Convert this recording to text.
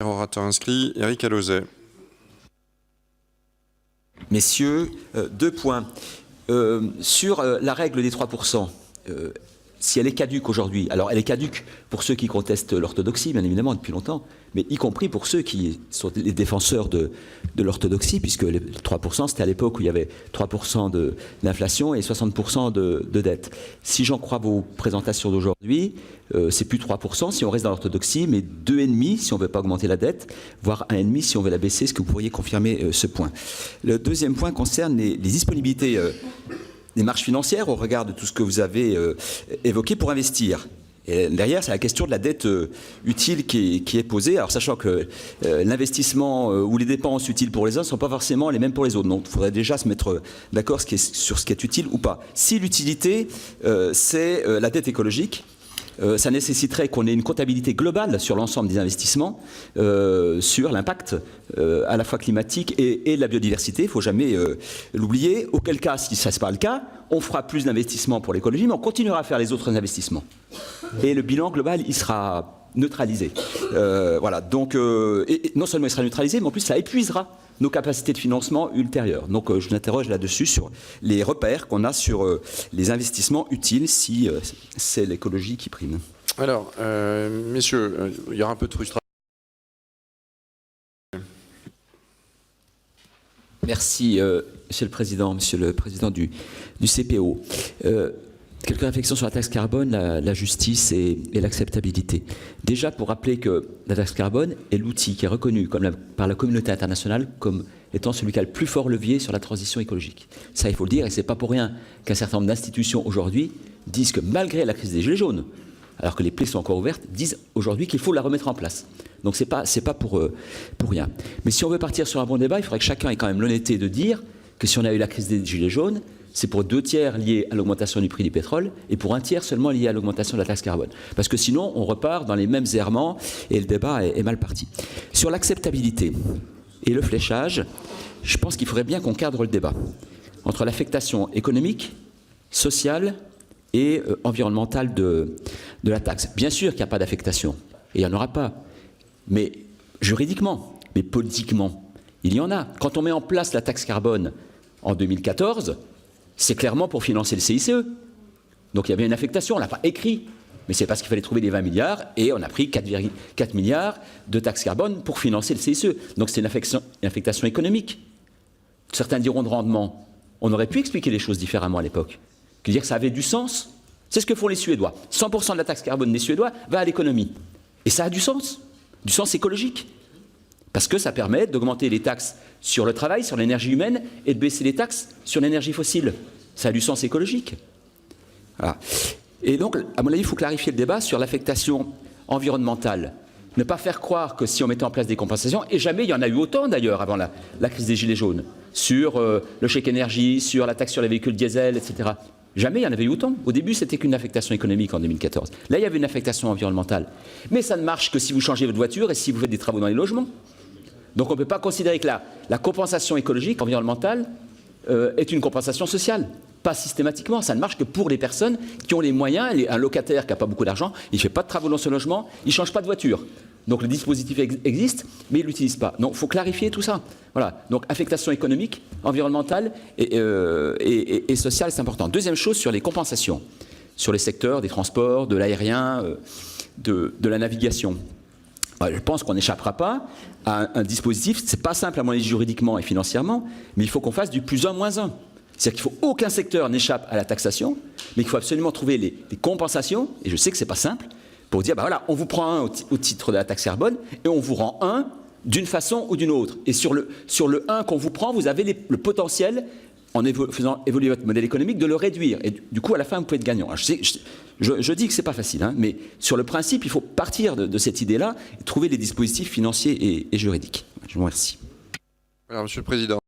Orateur inscrit, Éric Alauzet. Messieurs, 2 points. Sur la règle des 3%, si elle est caduque aujourd'hui, alors elle est caduque pour ceux qui contestent l'orthodoxie, bien évidemment, depuis longtemps, mais y compris pour ceux qui sont les défenseurs de l'orthodoxie, puisque les 3%, c'était à l'époque où il y avait 3% d'inflation et 60% de dette. Si j'en crois vos présentations d'aujourd'hui, c'est plus 3% si on reste dans l'orthodoxie, mais 2,5% si on ne veut pas augmenter la dette, voire 1,5% si on veut la baisser. Est-ce que vous pourriez confirmer ce point? Le deuxième point concerne les disponibilités des marges financières au regard de tout ce que vous avez évoqué pour investir. Et derrière, c'est la question de la dette utile qui est posée. Alors, sachant que l'investissement ou les dépenses utiles pour les uns ne sont pas forcément les mêmes pour les autres. Donc, il faudrait déjà se mettre d'accord sur ce qui est utile ou pas. Si l'utilité, c'est la dette écologique, ça nécessiterait qu'on ait une comptabilité globale sur l'ensemble des investissements, sur l'impact à la fois climatique et de la biodiversité. Il ne faut jamais l'oublier. Auquel cas, si ça n'est pas le cas, on fera plus d'investissements pour l'écologie, mais on continuera à faire les autres investissements. Et le bilan global, il sera neutralisé. Voilà. Donc, et non seulement il sera neutralisé, mais en plus, ça épuisera nos capacités de financement ultérieures. Donc, je m'interroge là-dessus sur les repères qu'on a sur les investissements utiles si c'est l'écologie qui prime. Alors, messieurs, il y aura un peu de frustration. Merci, Monsieur le Président du CPO. Quelques réflexions sur la taxe carbone, la justice et l'acceptabilité. Déjà, pour rappeler que la taxe carbone est l'outil qui est reconnu par la communauté internationale comme étant celui qui a le plus fort levier sur la transition écologique. Ça, il faut le dire, et ce n'est pas pour rien qu'un certain nombre d'institutions aujourd'hui disent que malgré la crise des Gilets jaunes, alors que les plaies sont encore ouvertes, disent aujourd'hui qu'il faut la remettre en place. Donc ce n'est pas pour rien. Mais si on veut partir sur un bon débat, il faudrait que chacun ait quand même l'honnêteté de dire que si on a eu la crise des Gilets jaunes, c'est pour 2 tiers liés à l'augmentation du prix du pétrole et pour 1 tiers seulement lié à l'augmentation de la taxe carbone. Parce que sinon, on repart dans les mêmes errements et le débat est mal parti. Sur l'acceptabilité et le fléchage, je pense qu'il faudrait bien qu'on cadre le débat entre l'affectation économique, sociale et environnementale de la taxe. Bien sûr qu'il n'y a pas d'affectation, et il n'y en aura pas. Mais juridiquement, mais politiquement, il y en a. Quand on met en place la taxe carbone en 2014, c'est clairement pour financer le CICE. Donc il y avait une affectation, on ne l'a pas écrit, mais c'est parce qu'il fallait trouver les 20 milliards et on a pris 4,4 milliards de taxe carbone pour financer le CICE. Donc c'est une affectation économique. Certains diront de rendement. On aurait pu expliquer les choses différemment à l'époque. Dire que ça avait du sens. C'est ce que font les Suédois. 100% de la taxe carbone des Suédois va à l'économie. Et ça a du sens écologique. Parce que ça permet d'augmenter les taxes sur le travail, sur l'énergie humaine, et de baisser les taxes sur l'énergie fossile. Ça a du sens écologique. Voilà. Et donc, à mon avis, il faut clarifier le débat sur l'affectation environnementale. Ne pas faire croire que si on mettait en place des compensations, et jamais il y en a eu autant d'ailleurs avant la crise des Gilets jaunes, sur le chèque énergie, sur la taxe sur les véhicules diesel, etc. Jamais il y en avait eu autant. Au début, c'était qu'une affectation économique en 2014. Là, il y avait une affectation environnementale. Mais ça ne marche que si vous changez votre voiture et si vous faites des travaux dans les logements. Donc on ne peut pas considérer que la compensation écologique, environnementale, est une compensation sociale. Pas systématiquement, ça ne marche que pour les personnes qui ont les moyens. Un locataire qui n'a pas beaucoup d'argent, il ne fait pas de travaux dans son logement, il ne change pas de voiture. Donc le dispositif existe, mais il ne l'utilise pas. Donc il faut clarifier tout ça. Voilà. Donc affectation économique, environnementale et sociale, c'est important. Deuxième chose, sur les compensations, sur les secteurs des transports, de l'aérien, de la navigation. Je pense qu'on n'échappera pas à un dispositif, c'est pas simple à mon avis juridiquement et financièrement, mais il faut qu'on fasse du plus 1 moins 1. C'est-à-dire qu'il faut aucun secteur n'échappe à la taxation, mais qu'il faut absolument trouver les compensations, et je sais que c'est pas simple, pour dire, bah voilà, on vous prend un au titre de la taxe carbone, et on vous rend un d'une façon ou d'une autre. Et sur le 1 qu'on vous prend, vous avez le potentiel, en faisant évoluer votre modèle économique, de le réduire. Et du coup, à la fin, vous pouvez être gagnant. Alors, je dis que ce n'est pas facile, hein, mais sur le principe, il faut partir de cette idée-là et trouver les dispositifs financiers et juridiques. Je vous remercie. Alors, Monsieur le Président.